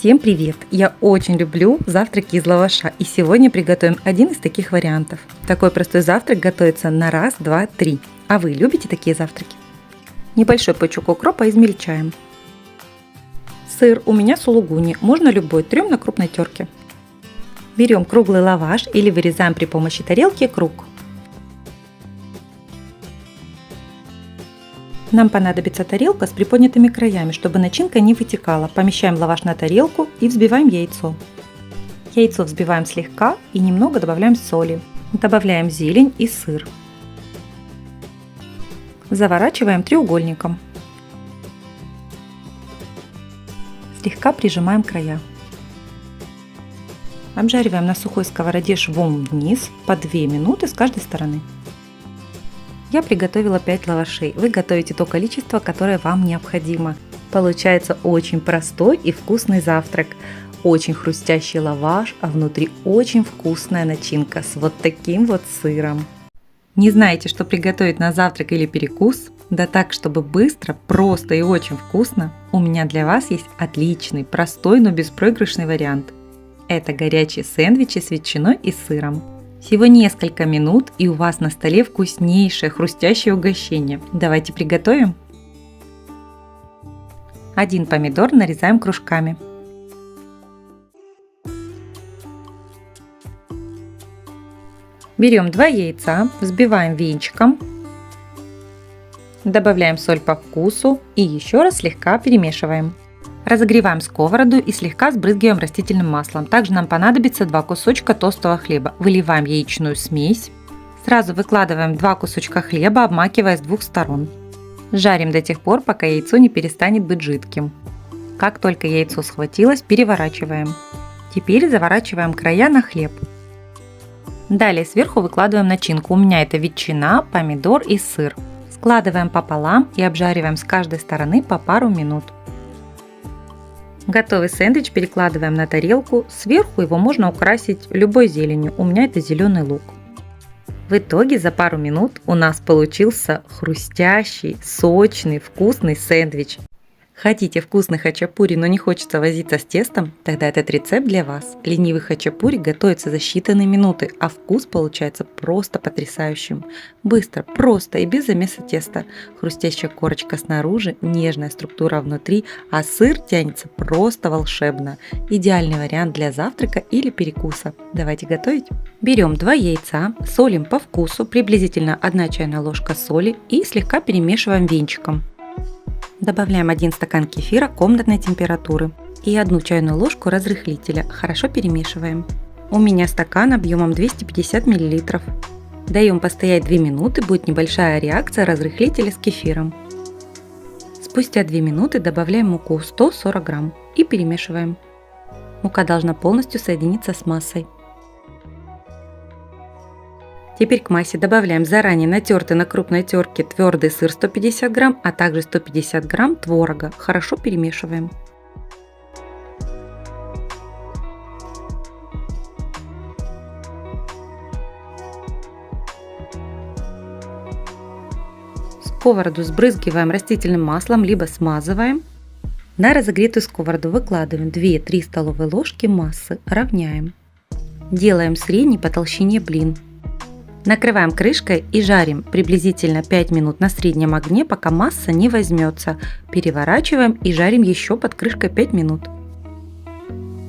Всем привет! Я очень люблю завтраки из лаваша, и сегодня приготовим один из таких вариантов. Такой простой завтрак готовится на раз, два, три. А вы любите такие завтраки? Небольшой пучок укропа измельчаем. Сыр у меня сулугуни, можно любой, трем на крупной терке. Берем круглый лаваш или вырезаем при помощи тарелки круг. Нам понадобится тарелка с приподнятыми краями, чтобы начинка не вытекала. Помещаем лаваш на тарелку и взбиваем яйцо. Яйцо взбиваем слегка и немного добавляем соли. Добавляем зелень и сыр. Заворачиваем треугольником. Слегка прижимаем края. Обжариваем на сухой сковороде швом вниз по 2 минуты с каждой стороны. Я приготовила 5 лавашей. Вы готовите то количество, которое вам необходимо. Получается очень простой и вкусный завтрак. Очень хрустящий лаваш, а внутри очень вкусная начинка с вот таким вот сыром. Не знаете, что приготовить на завтрак или перекус? Да так, чтобы быстро, просто и очень вкусно, у меня для вас есть отличный, простой, но беспроигрышный вариант. Это горячие сэндвичи с ветчиной и сыром. Всего несколько минут, и у вас на столе вкуснейшее хрустящее угощение. Давайте приготовим. 1 помидор нарезаем кружками. Берем 2 яйца, взбиваем венчиком. Добавляем соль по вкусу и еще раз слегка перемешиваем. Разогреваем сковороду и слегка сбрызгиваем растительным маслом. Также нам понадобится 2 кусочка толстого хлеба. Выливаем яичную смесь. Сразу выкладываем 2 кусочка хлеба, обмакивая с 2 сторон. Жарим до тех пор, пока яйцо не перестанет быть жидким. Как только яйцо схватилось, переворачиваем. Теперь заворачиваем края на хлеб. Далее сверху выкладываем начинку. У меня это ветчина, помидор и сыр. Складываем пополам и обжариваем с каждой стороны по пару минут. Готовый сэндвич перекладываем на тарелку. Сверху его можно украсить любой зеленью. У меня это зеленый лук. В итоге за пару минут у нас получился хрустящий, сочный, вкусный сэндвич. Хотите вкусный хачапури, но не хочется возиться с тестом? Тогда этот рецепт для вас. Ленивый хачапури готовится за считанные минуты, а вкус получается просто потрясающим. Быстро, просто и без замеса теста. Хрустящая корочка снаружи, нежная структура внутри, а сыр тянется просто волшебно. Идеальный вариант для завтрака или перекуса. Давайте готовить. Берем 2 яйца, солим по вкусу, приблизительно 1 чайная ложка соли и слегка перемешиваем венчиком. Добавляем 1 стакан кефира комнатной температуры и 1 чайную ложку разрыхлителя. Хорошо перемешиваем. У меня стакан объемом 250 мл. Даем постоять 2 минуты, будет небольшая реакция разрыхлителя с кефиром. Спустя 2 минуты добавляем муку 140 грамм и перемешиваем. Мука должна полностью соединиться с массой. Теперь к массе добавляем заранее натертый на крупной терке твердый сыр 150 грамм, а также 150 грамм творога. Хорошо перемешиваем. Сковороду сбрызгиваем растительным маслом, либо смазываем. На разогретую сковороду выкладываем 2-3 столовые ложки массы, равняем. Делаем средний по толщине блин. Накрываем крышкой и жарим приблизительно 5 минут на среднем огне, пока масса не возьмется. Переворачиваем и жарим еще под крышкой 5 минут.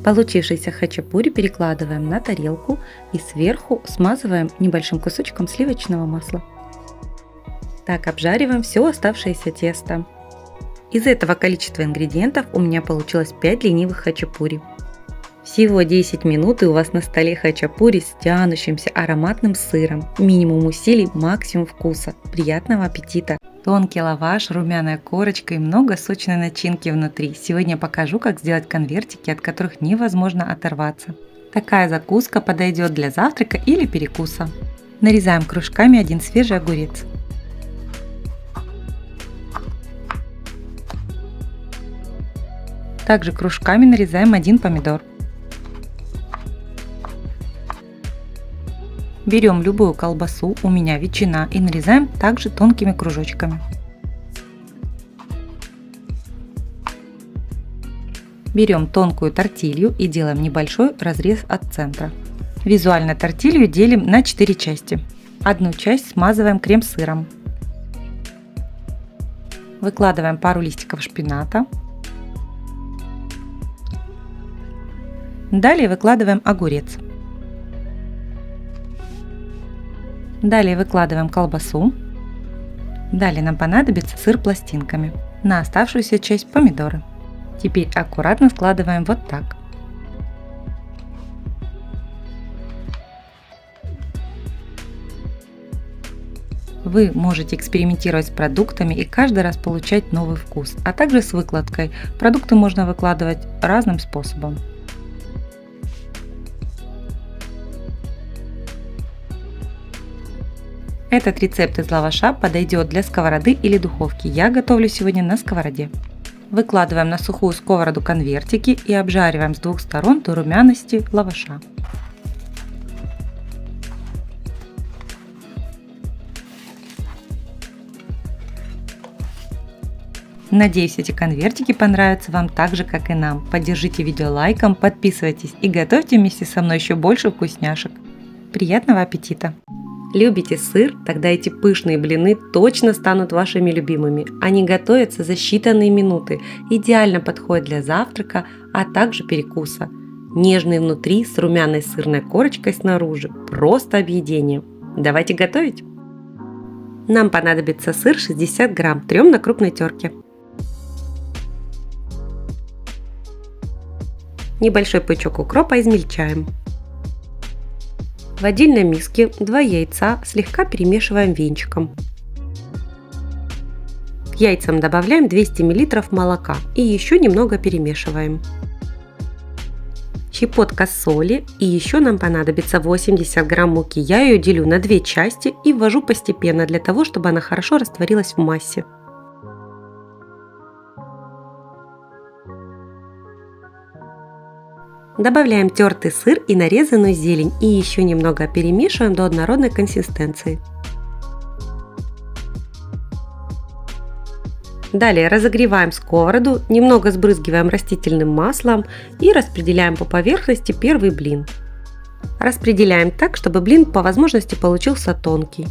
Получившийся хачапури перекладываем на тарелку и сверху смазываем небольшим кусочком сливочного масла. Так обжариваем все оставшееся тесто. Из этого количества ингредиентов у меня получилось 5 ленивых хачапури. Всего 10 минут и у вас на столе хачапури с тянущимся ароматным сыром. Минимум усилий, максимум вкуса. Приятного аппетита! Тонкий лаваш, румяная корочка и много сочной начинки внутри. Сегодня я покажу, как сделать конвертики, от которых невозможно оторваться. Такая закуска подойдет для завтрака или перекуса. Нарезаем кружками 1 свежий огурец. Также кружками нарезаем 1 помидор. Берем любую колбасу, у меня ветчина, и нарезаем также тонкими кружочками. Берем тонкую тортилью и делаем небольшой разрез от центра. Визуально тортилью делим на 4 части. Одну часть смазываем крем-сыром. Выкладываем пару листиков шпината. Далее выкладываем огурец. Далее выкладываем колбасу. Далее нам понадобится сыр пластинками. На оставшуюся часть помидоры. Теперь аккуратно складываем вот так. Вы можете экспериментировать с продуктами и каждый раз получать новый вкус, а также с выкладкой. Продукты можно выкладывать разным способом. Этот рецепт из лаваша подойдет для сковороды или духовки. Я готовлю сегодня на сковороде. Выкладываем на сухую сковороду конвертики и обжариваем с двух сторон до румяности лаваша. Надеюсь, эти конвертики понравятся вам так же, как и нам. Поддержите видео лайком, подписывайтесь и готовьте вместе со мной еще больше вкусняшек. Приятного аппетита! Любите сыр? Тогда эти пышные блины точно станут вашими любимыми. Они готовятся за считанные минуты, идеально подходят для завтрака, а также перекуса. Нежные внутри, с румяной сырной корочкой снаружи. Просто объедение. Давайте готовить! Нам понадобится сыр 60 грамм, трем на крупной терке. Небольшой пучок укропа измельчаем. В отдельной миске 2 яйца слегка перемешиваем венчиком. К яйцам добавляем 200 мл молока и еще немного перемешиваем. Щепотка соли и еще нам понадобится 80 грамм муки. Я ее делю на 2 части и ввожу постепенно для того, чтобы она хорошо растворилась в массе. Добавляем тертый сыр и нарезанную зелень и еще немного перемешиваем до однородной консистенции. Далее разогреваем сковороду, немного сбрызгиваем растительным маслом и распределяем по поверхности первый блин. Распределяем так, чтобы блин по возможности получился тонкий.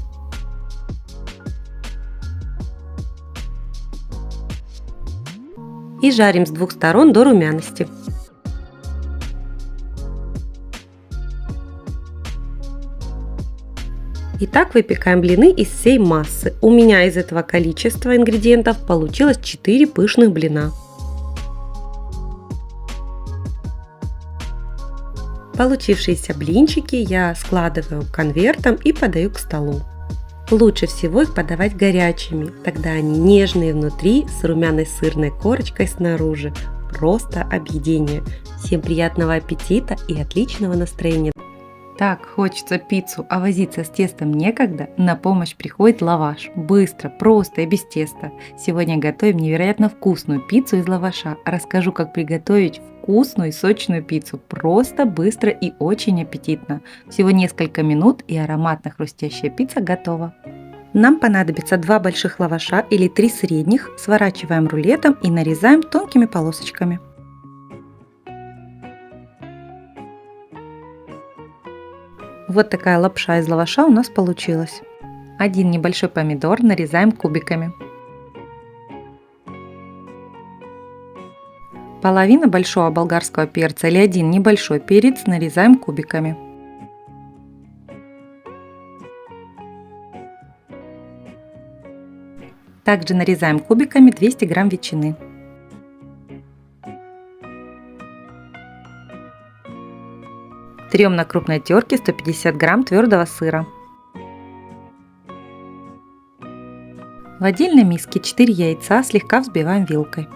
И жарим с двух сторон до румяности. Итак, выпекаем блины из всей массы. У меня из этого количества ингредиентов получилось 4 пышных блина. Получившиеся блинчики я складываю конвертом и подаю к столу. Лучше всего их подавать горячими, тогда они нежные внутри, с румяной сырной корочкой снаружи. Просто объедение. Всем приятного аппетита и отличного настроения! Так хочется пиццу, а возиться с тестом некогда, на помощь приходит лаваш. Быстро, просто и без теста. Сегодня готовим невероятно вкусную пиццу из лаваша. Расскажу, как приготовить вкусную и сочную пиццу. Просто, быстро и очень аппетитно. Всего несколько минут и ароматно-хрустящая пицца готова. Нам понадобится 2 больших лаваша или 3 средних. Сворачиваем рулетом и нарезаем тонкими полосочками. Вот такая лапша из лаваша у нас получилась. Один небольшой помидор нарезаем кубиками. Половина большого болгарского перца или один небольшой перец нарезаем кубиками. Также нарезаем кубиками 200 грамм ветчины. Трем на крупной терке 150 грамм твердого сыра. В отдельной миске 4 яйца слегка взбиваем вилкой.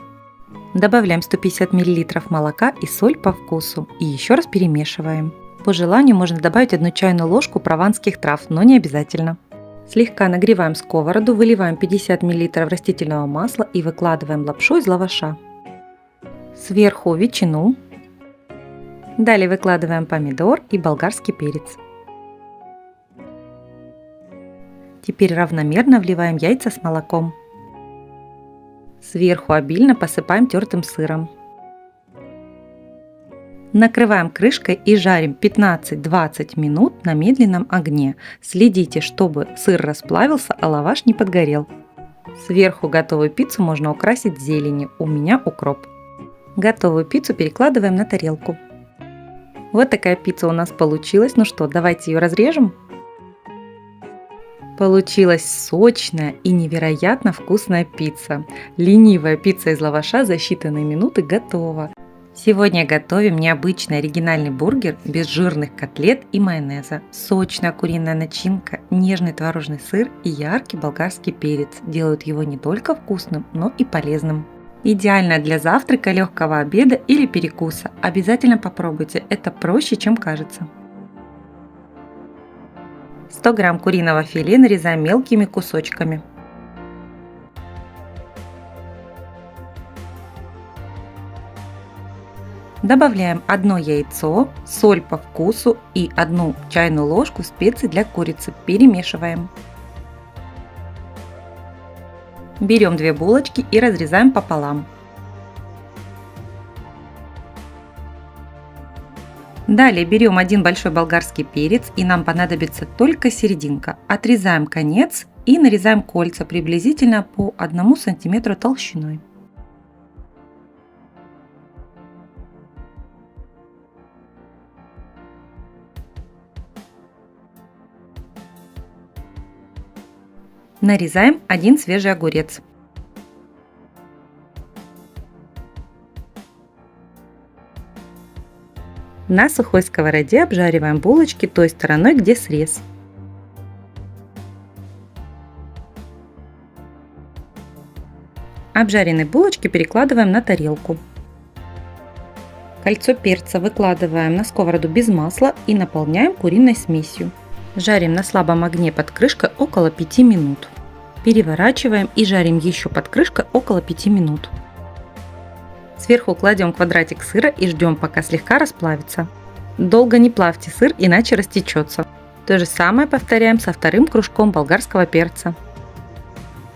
Добавляем 150 мл молока и соль по вкусу и еще раз перемешиваем. По желанию можно добавить 1 чайную ложку прованских трав, но не обязательно. Слегка нагреваем сковороду, выливаем 50 мл растительного масла и выкладываем лапшу из лаваша. Сверху ветчину. Далее выкладываем помидор и болгарский перец. Теперь равномерно вливаем яйца с молоком. Сверху обильно посыпаем тертым сыром. Накрываем крышкой и жарим 15-20 минут на медленном огне. Следите, чтобы сыр расплавился, а лаваш не подгорел. Сверху готовую пиццу можно украсить зеленью, у меня укроп. Готовую пиццу перекладываем на тарелку. Вот такая пицца у нас получилась. Ну что, давайте ее разрежем. Получилась сочная и невероятно вкусная пицца. Ленивая пицца из лаваша за считанные минуты готова. Сегодня готовим необычный оригинальный бургер без жирных котлет и майонеза. Сочная куриная начинка, нежный творожный сыр и яркий болгарский перец делают его не только вкусным, но и полезным. Идеально для завтрака, легкого обеда или перекуса. Обязательно попробуйте, это проще, чем кажется. 100 грамм куриного филе нарезаем мелкими кусочками. Добавляем 1 яйцо, соль по вкусу и 1 чайную ложку специй для курицы. Перемешиваем. Берем 2 булочки и разрезаем пополам. Далее берем 1 большой болгарский перец, и нам понадобится только серединка. Отрезаем конец и нарезаем кольца приблизительно по 1 см толщиной. Нарезаем 1 свежий огурец. На сухой сковороде обжариваем булочки той стороной, где срез. Обжаренные булочки перекладываем на тарелку. Кольцо перца выкладываем на сковороду без масла и наполняем куриной смесью. Жарим на слабом огне под крышкой около 5 минут. Переворачиваем и жарим еще под крышкой около 5 минут. Сверху кладем квадратик сыра и ждем, пока слегка расплавится. Долго не плавьте сыр, иначе растечется. То же самое повторяем со вторым кружком болгарского перца.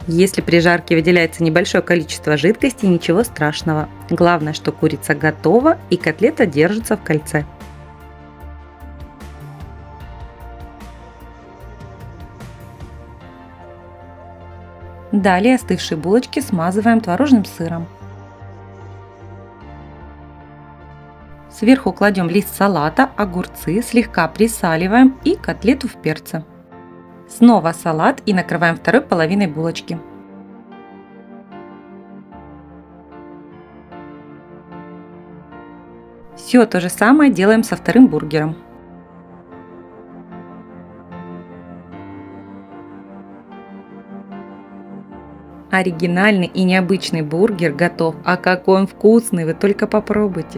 Если при жарке выделяется небольшое количество жидкости, ничего страшного. Главное, что курица готова и котлета держится в кольце. Далее остывшие булочки смазываем творожным сыром. Сверху кладем лист салата, огурцы, слегка присаливаем и котлету в перце. Снова салат и накрываем второй половиной булочки. Все то же самое делаем со вторым бургером. Оригинальный и необычный бургер готов. А какой он вкусный, вы только попробуйте.